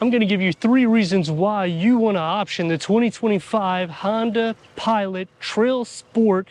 I'm going to give you 3 reasons why you want to option the 2025 Honda Pilot TrailSport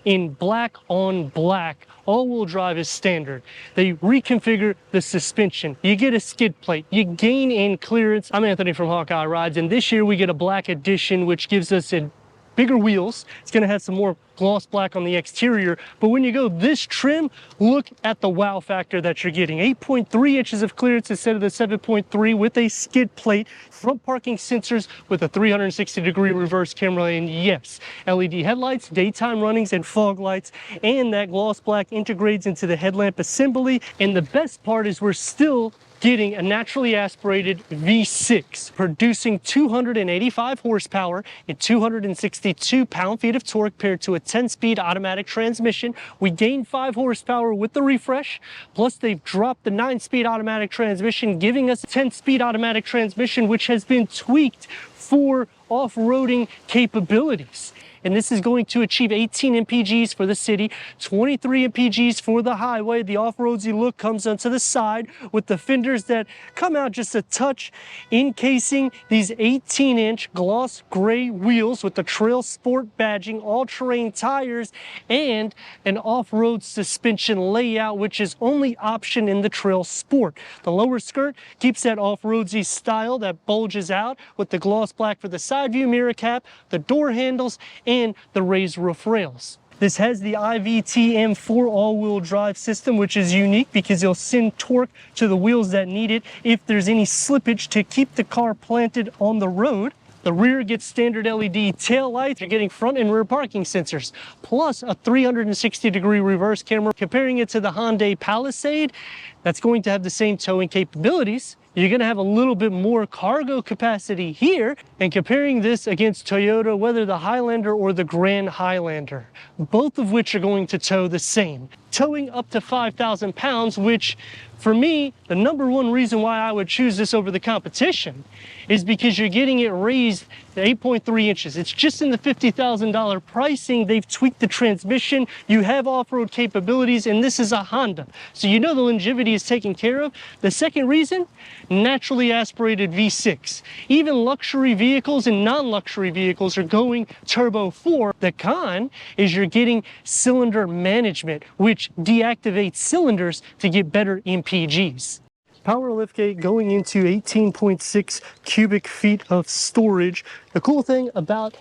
in black on black. All-wheel drive is standard. They reconfigure the suspension. You get a skid plate. You gain in clearance. I'm Anthony from Hawkeye Rides, and this year we get a black edition, which gives us a bigger wheels. It's going to have some more gloss black on the exterior, but when you go this trim, look at the wow factor that you're getting. 8.3 inches of clearance instead of the 7.3 with a skid plate, front parking sensors with a 360-degree reverse camera, and yes, LED headlights, daytime runnings, and fog lights, and that gloss black integrates into the headlamp assembly. And the best part is we're still getting a naturally aspirated V6, producing 285 horsepower and 262 pound-feet of torque paired to a 10-speed automatic transmission. We gained 5 horsepower with the refresh, plus they've dropped the 9-speed automatic transmission, giving us a 10-speed automatic transmission, which has been tweaked for off-roading capabilities. And this is going to achieve 18 mpgs for the city, 23 mpgs for the highway. The off-roadsy look comes onto the side with the fenders that come out just a touch, encasing these 18-inch gloss gray wheels with the TrailSport badging, all-terrain tires, and an off-road suspension layout, which is only optioned in the TrailSport. The lower skirt keeps that off-roadsy style that bulges out with the gloss black for the side view mirror cap, the door handles, and the raised roof rails. This has the IVTM4 all-wheel drive system, which is unique because it'll send torque to the wheels that need it if there's any slippage to keep the car planted on the road. The rear gets standard LED tail lights. You're getting front and rear parking sensors, plus a 360-degree reverse camera. Comparing it to the Honda Palisade, that's going to have the same towing capabilities. You're going to have a little bit more cargo capacity here. And comparing this against Toyota, whether the Highlander or the Grand Highlander, both of which are going to tow the same. Towing up to 5,000 pounds, which for me, the #1 reason why I would choose this over the competition is because you're getting it raised to 8.3 inches. It's just in the $50,000 pricing. They've tweaked the transmission. You have off-road capabilities, and this is a Honda. So you know the longevity is taken care of. The second reason, naturally aspirated V6. Even luxury vehicles and non-luxury vehicles are going turbo 4. The con is you're getting cylinder management, which deactivates cylinders to get better MPGs. Power liftgate going into 18.6 cubic feet of storage. The cool thing about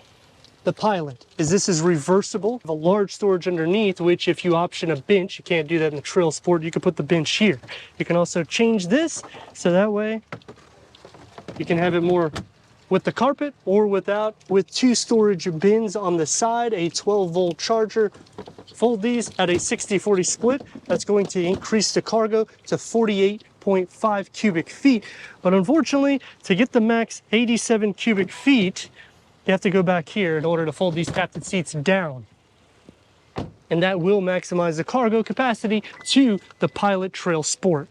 the Pilot is this is reversible. A large storage underneath, which if you option a bench, you can't do that in the TrailSport, you can put the bench here. You can also change this, so that way you can have it more with the carpet or without, with 2 storage bins on the side, a 12-volt charger. Fold these at a 60-40 split. That's going to increase the cargo to 48.5 cubic feet. But unfortunately, to get the max 87 cubic feet, you have to go back here in order to fold these captain seats down. And that will maximize the cargo capacity to the Pilot TrailSport.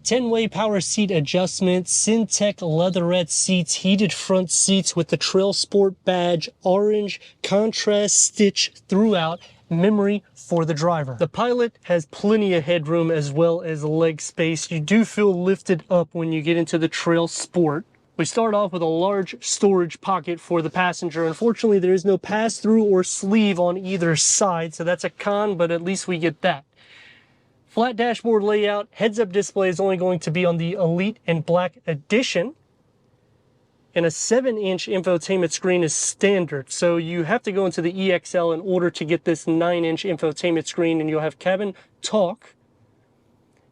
Ten-way power seat adjustment, Syntec leatherette seats, heated front seats with the TrailSport badge, orange contrast stitch throughout, memory for the driver. The Pilot has plenty of headroom as well as leg space. You do feel lifted up when you get into the TrailSport. We start off with a large storage pocket for the passenger. Unfortunately, there is no pass-through or sleeve on either side, so that's a con, but at least we get that. Flat dashboard layout, heads-up display is only going to be on the Elite and Black Edition. And a 7-inch infotainment screen is standard. So you have to go into the EXL in order to get this 9-inch infotainment screen, and you'll have cabin talk,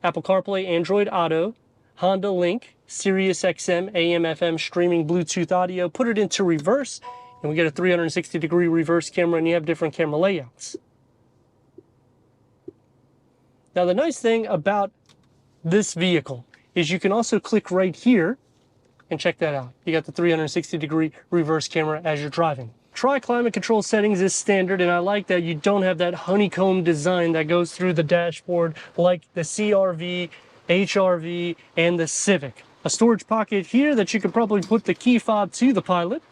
Apple CarPlay, Android Auto, Honda Link, Sirius XM, AM, FM, streaming, Bluetooth audio. Put it into reverse, and we get a 360-degree reverse camera, and you have different camera layouts. Now, the nice thing about this vehicle is you can also click right here and check that out. You got the 360-degree reverse camera as you're driving. Tri-climate control settings is standard, and I like that you don't have that honeycomb design that goes through the dashboard like the CR-V, HR-V, and the Civic. A storage pocket here that you could probably put the key fob to the Pilot.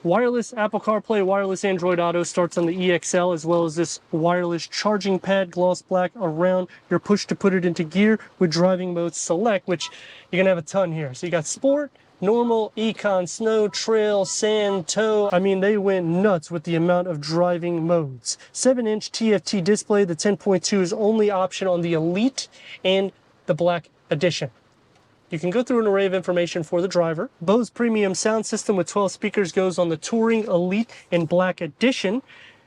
Wireless Apple CarPlay, wireless Android Auto starts on the EXL, as well as this wireless charging pad, gloss black, around your push to put it into gear with driving mode select, which you're gonna have a ton here. So you got Sport, Normal, Econ, Snow, Trail, Sand, Tow. I mean, they went nuts with the amount of driving modes. 7-inch TFT display. The 10.2 is only option on the Elite and the Black Edition. You can go through an array of information for the driver. Bose premium sound system with 12 speakers goes on the Touring, Elite, and Black Edition.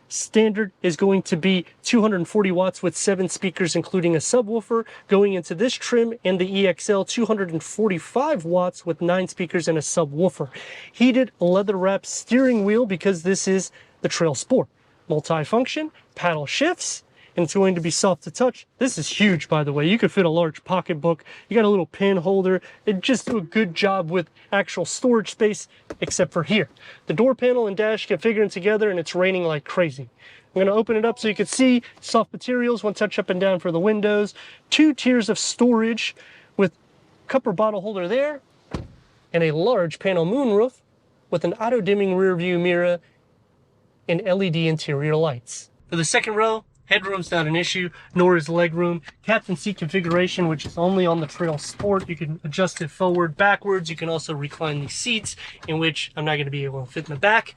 Standard is going to be 240 watts with 7 speakers, including a subwoofer. Going into this trim and the EXL, 245 watts with 9 speakers and a subwoofer. Heated leather wrapped steering wheel, because this is the TrailSport. Multi-function, paddle shifts, and it's going to be soft to touch. This is huge, by the way. You could fit a large pocketbook. You got a little pen holder. It just do a good job with actual storage space, except for here. The door panel and dash configuring together, and it's raining like crazy. I'm gonna open it up so you can see soft materials, one touch up and down for the windows, 2 tiers of storage with cup or bottle holder there, and a large panel moonroof with an auto dimming rear view mirror and LED interior lights. For the second row, headroom's not an issue, nor is legroom. Captain seat configuration, which is only on the TrailSport. You can adjust it forward, backwards. You can also recline these seats, in which I'm not going to be able to fit in the back.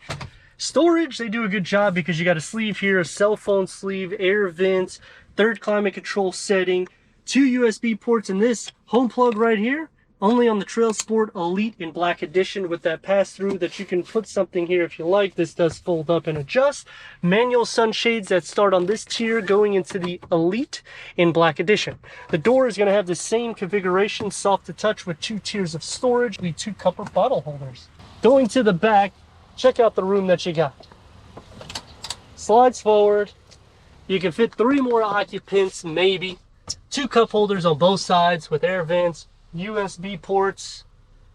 Storage, they do a good job, because you got a sleeve here, a cell phone sleeve, air vents, 3rd climate control setting, 2 USB ports, and this home plug right here, only on the TrailSport Elite in Black Edition, with that pass-through that you can put something here if you like. This does fold up and adjust. Manual sunshades that start on this tier, going into the Elite in Black Edition. The door is going to have the same configuration, soft to touch, with 2 tiers of storage, with 2 cup or bottle holders. Going to the back, check out the room that you got. Slides forward. You can fit 3 more occupants, maybe. 2 cup holders on both sides with air vents, USB ports,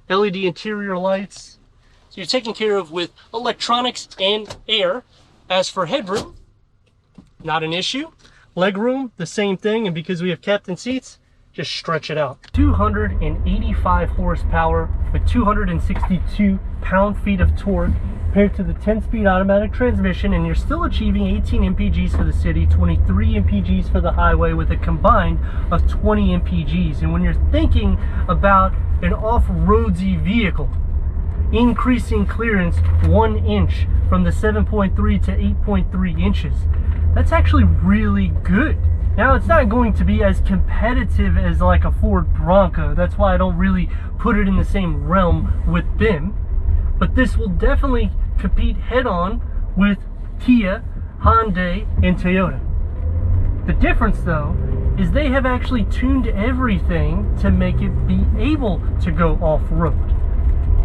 LED interior lights. So you're taken care of with electronics and air. As for headroom, not an issue. Legroom, the same thing, and because we have captain seats, just stretch it out. 285 horsepower with 262 pound-feet of torque, compared to the 10-speed automatic transmission, and you're still achieving 18 mpgs for the city, 23 mpgs for the highway, with a combined of 20 mpgs. And when you're thinking about an off-roadsy vehicle, increasing clearance 1 inch from the 7.3 to 8.3 inches, that's actually really good. Now, it's not going to be as competitive as like a Ford Bronco. That's why I don't really put it in the same realm with them. But this will definitely compete head-on with Kia, Honda, and Toyota. The difference, though, is they have actually tuned everything to make it be able to go off-road.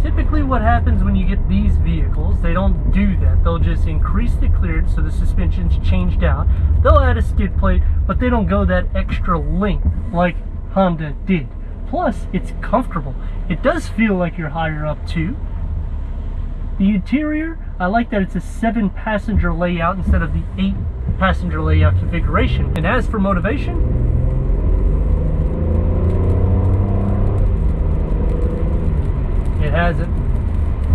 Typically what happens when you get these vehicles, they don't do that. They'll just increase the clearance, so the suspension's changed out. They'll add a skid plate, but they don't go that extra length like Honda did. Plus, it's comfortable. It does feel like you're higher up too. The interior, I like that it's a 7-passenger layout instead of the 8-passenger layout configuration. And as for motivation, it has it.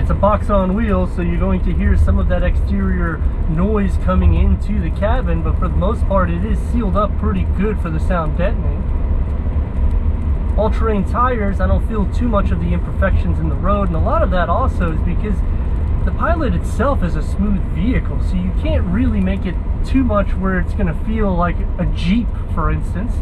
It's a box on wheels, so you're going to hear some of that exterior noise coming into the cabin, but for the most part it is sealed up pretty good for the sound deadening. All-terrain tires, I don't feel too much of the imperfections in the road, and a lot of that also is because the Pilot itself is a smooth vehicle, so you can't really make it too much where it's going to feel like a Jeep, for instance.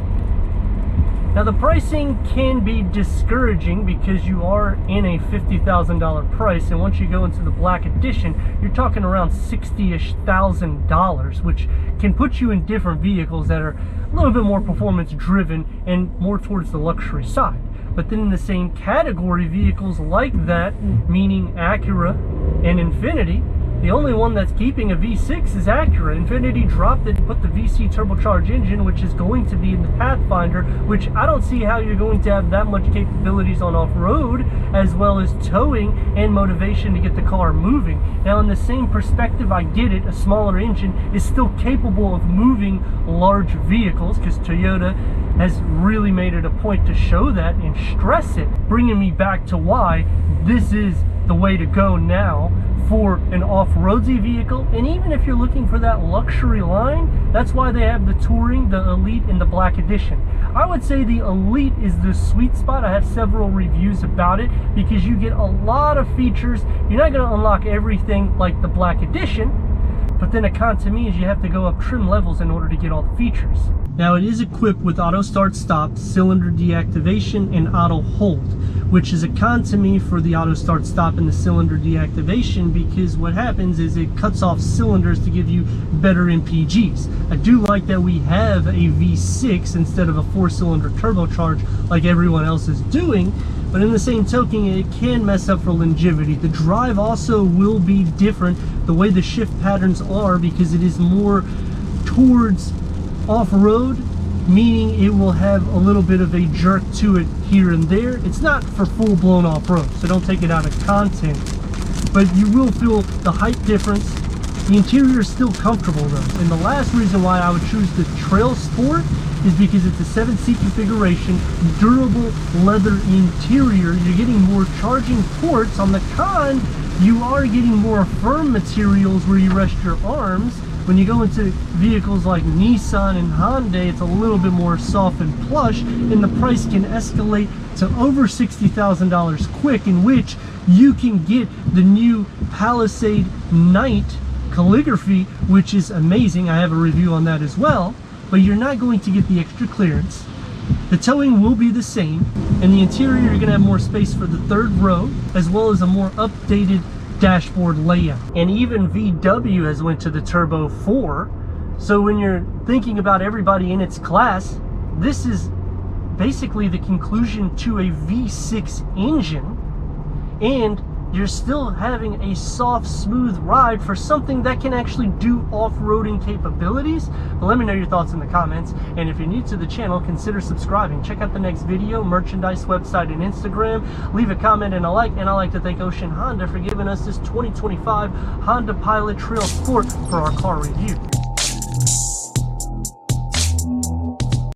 Now, the pricing can be discouraging because you are in a $50,000 price, and once you go into the Black Edition, you're talking around $60,000-ish, which can put you in different vehicles that are a little bit more performance driven and more towards the luxury side. But then in the same category, vehicles like that, meaning Acura and Infiniti, the only one that's keeping a V6 is Acura. Infiniti dropped it and put the VC turbocharged engine, which is going to be in the Pathfinder, which I don't see how you're going to have that much capabilities on off-road, as well as towing and motivation to get the car moving. Now, in the same perspective, I get it, a smaller engine is still capable of moving large vehicles, because Toyota has really made it a point to show that and stress it, bringing me back to why this is the way to go now for an off-roadsy vehicle, and even if you're looking for that luxury line, that's why they have the Touring, the Elite, and the Black Edition. I would say the Elite is the sweet spot. I have several reviews about it because you get a lot of features. You're not going to unlock everything like the Black Edition, but then a con to me is you have to go up trim levels in order to get all the features. Now it is equipped with auto start stop, cylinder deactivation, and auto hold, which is a con to me for the auto start stop and the cylinder deactivation, because what happens is it cuts off cylinders to give you better MPGs. I do like that we have a V6 instead of a 4-cylinder turbocharge like everyone else is doing, but in the same token, it can mess up for longevity. The drive also will be different, the way the shift patterns are, because it is more towards off-road, meaning it will have a little bit of a jerk to it here and there. It's not for full-blown off-road, so don't take it out of content, but you will feel the height difference. The interior is still comfortable though, and the last reason why I would choose the TrailSport is because it's a 7-seat configuration, durable leather interior. You're getting more charging ports. On the con, you are getting more firm materials where you rest your arms. When you go into vehicles like Nissan and Honda, it's a little bit more soft and plush, and the price can escalate to over $60,000 quick, in which you can get the new Palisade Night calligraphy, which is amazing. I have a review on that as well, but you're not going to get the extra clearance. The towing will be the same, and the interior, you're going to have more space for the third row, as well as a more updated dashboard layout. And even VW has went to the Turbo 4, so when you're thinking about everybody in its class, this is basically the conclusion to a V6 engine, and you're still having a soft, smooth ride for something that can actually do off-roading capabilities. But let me know your thoughts in the comments, and if you're new to the channel, consider subscribing. Check out the next video, merchandise, website, and Instagram. Leave a comment and a like, and I'd like to thank Ocean Honda for giving us this 2025 Honda Pilot TrailSport for our car review.